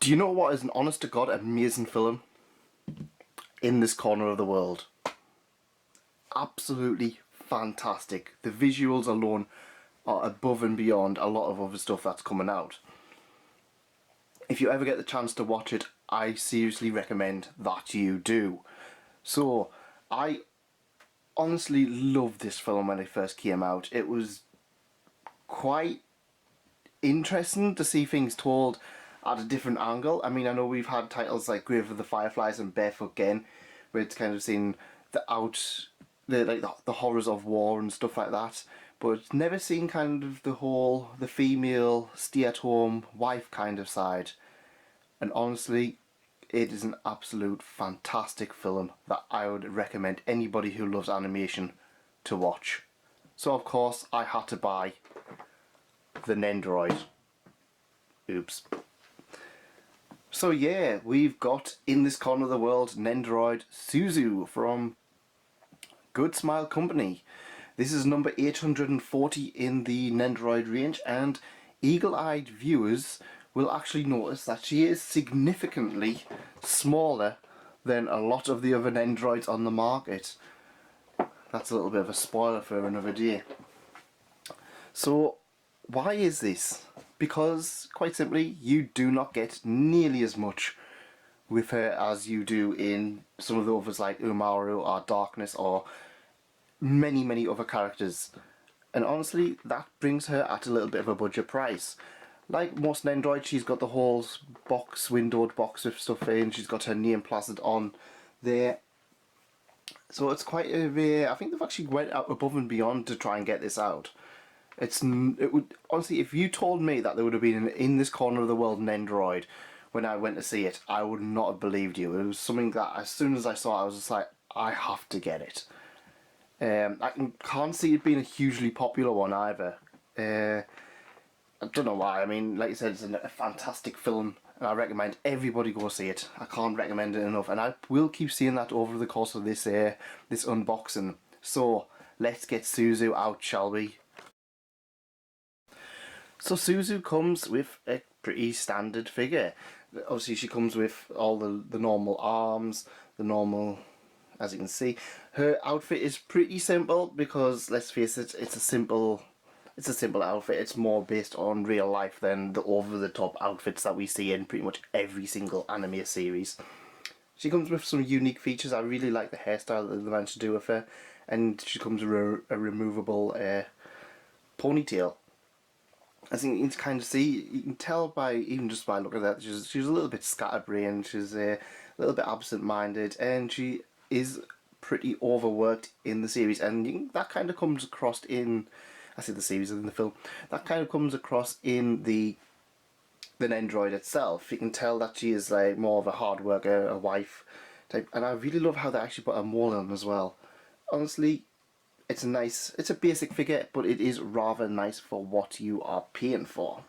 Do you know what is an honest to God amazing film? In This Corner of the World. Absolutely fantastic. The visuals alone are above and beyond a lot of other stuff that's coming out. If you ever get the chance to watch it, I seriously recommend that you do. So, I honestly loved this film when it first came out. It was quite interesting to see things told at a different angle. I mean, I know we've had titles like Grave of the Fireflies and Barefoot Gen, where it's kind of seen the horrors of war and stuff like that, but it's never seen kind of the female stay-at-home wife kind of side. And honestly, it is an absolute fantastic film that I would recommend anybody who loves animation to watch. So of course I had to buy the Nendoroid. Oops. So yeah, we've got In This Corner of the World Nendoroid Suzu from Good Smile Company. This is number 840 in the Nendoroid range, and eagle-eyed viewers will actually notice that she is significantly smaller than a lot of the other Nendoroids on the market. That's a little bit of a spoiler for another day. So why is this? Because, quite simply, you do not get nearly as much with her as you do in some of the others like Umaru or Darkness or many other characters. And honestly, that brings her at a little bit of a budget price. Like most Nendoroids, she's got the whole box, windowed box with stuff in, she's got her name plastered on there. So it's quite a I think they've actually went out above and beyond to try and get this out. It would honestly, if you told me that there would have been In This Corner of the World Nendoroid when I went to see it, I would not have believed you. It was something that as soon as I saw it, I was just like, I have to get it. I can't see it being a hugely popular one either. I don't know why. I mean, like you said, it's a fantastic film, and I recommend everybody go see it. I can't recommend it enough, and I will keep seeing that over the course of this this unboxing. So let's get Suzu out, shall we? So Suzu comes with a pretty standard figure. Obviously she comes with all the normal arms, the normal, as you can see. Her outfit is pretty simple because, let's face it, it's a simple outfit. It's more based on real life than the over-the-top outfits that we see in pretty much every single anime series. She comes with some unique features. I really like the hairstyle that they managed to do with her, and she comes with a removable ponytail. I think you can kind of see, you can tell by even just by looking at that, she's a little bit scatterbrained, she's a little bit absent-minded, and she is pretty overworked in the series, and that kind of comes across in, I say the series in the film, that kind of comes across in the Nendoroid itself. You can tell that she is like more of a hard worker, a wife type, and I really love how they actually put a mole on as well. Honestly, it's a basic figure, but it is rather nice for what you are paying for.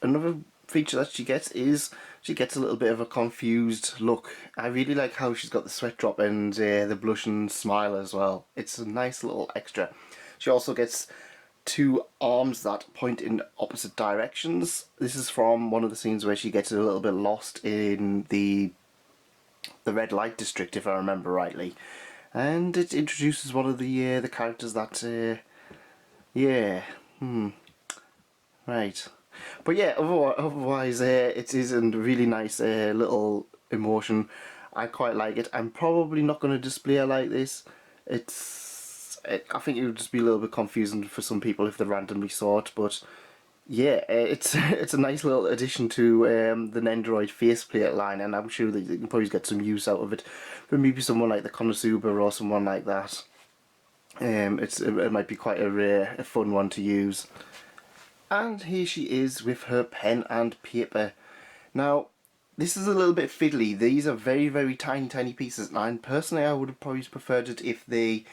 Another feature that she gets is she gets a little bit of a confused look. I really like how she's got the sweat drop and the blushing smile as well. It's a nice little extra. She also gets two arms that point in opposite directions. This is from one of the scenes where she gets a little bit lost in the red light district, if I remember rightly. And it introduces one of the characters that, right. But yeah, otherwise it is a really nice little emotion. I quite like it. I'm probably not going to display her like this. I think it would just be a little bit confusing for some people if they randomly saw it, but yeah, it's a nice little addition to the Nendoroid faceplate line, and I'm sure that you can probably get some use out of it for maybe someone like the Konosuba or someone like that. It might be quite a fun one to use. And here she is with her pen and paper. Now, this is a little bit fiddly. These are very tiny pieces, and personally I would have probably preferred it if they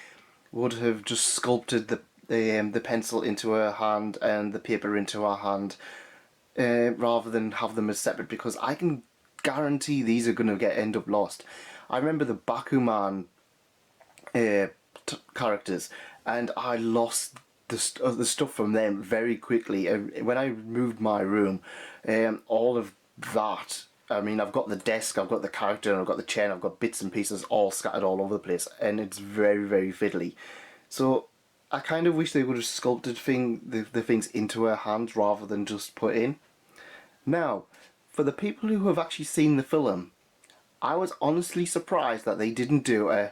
would have just sculpted the pencil into her hand and the paper into her hand, rather than have them as separate, because I can guarantee these are going to end up lost. I remember the Bakuman characters, and I lost the stuff from them very quickly. When I moved my room, all of that. I mean, I've got the desk, I've got the character, and I've got the chair, and I've got bits and pieces all scattered all over the place, and it's very, very fiddly. So I kind of wish they would have sculpted the things into her hands rather than just put in. Now, for the people who have actually seen the film, I was honestly surprised that they didn't do a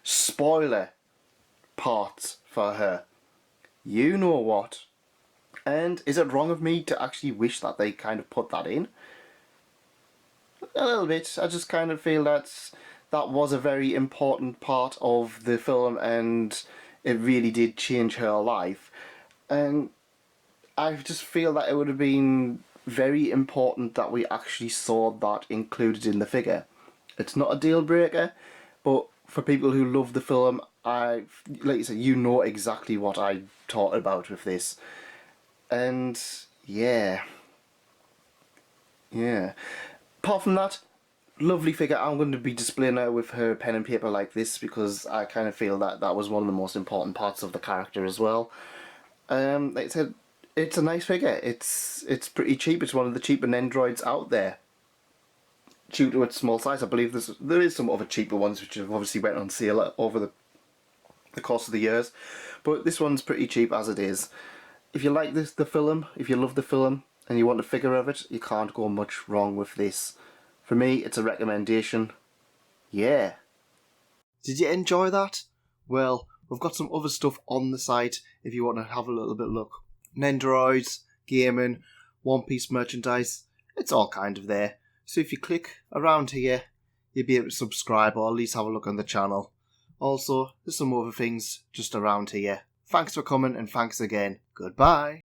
spoiler part for her. You know what? And is it wrong of me to actually wish that they kind of put that in? A little bit. I just kind of feel that was a very important part of the film, and it really did change her life. And I just feel that it would have been very important that we actually saw that included in the figure. It's not a deal breaker, but for people who love the film, like you said, you know exactly what I talked about with this. And yeah. Apart from that, lovely figure. I'm going to be displaying her with her pen and paper like this because I kind of feel that that was one of the most important parts of the character as well. Like I said, it's a nice figure. It's pretty cheap. It's one of the cheaper Nendoroids out there. Due to its small size, I believe there is some other cheaper ones which have obviously went on sale over the course of the years, but this one's pretty cheap as it is. If you like the film, if you love the film, and you want a figure of it, you can't go much wrong with this. For me, it's a recommendation. Yeah. Did you enjoy that? Well, we've got some other stuff on the site if you want to have a little bit look. Nendoroids, gaming, One Piece merchandise, it's all kind of there. So if you click around here, you'll be able to subscribe or at least have a look on the channel. Also, there's some other things just around here. Thanks for coming and thanks again. Goodbye.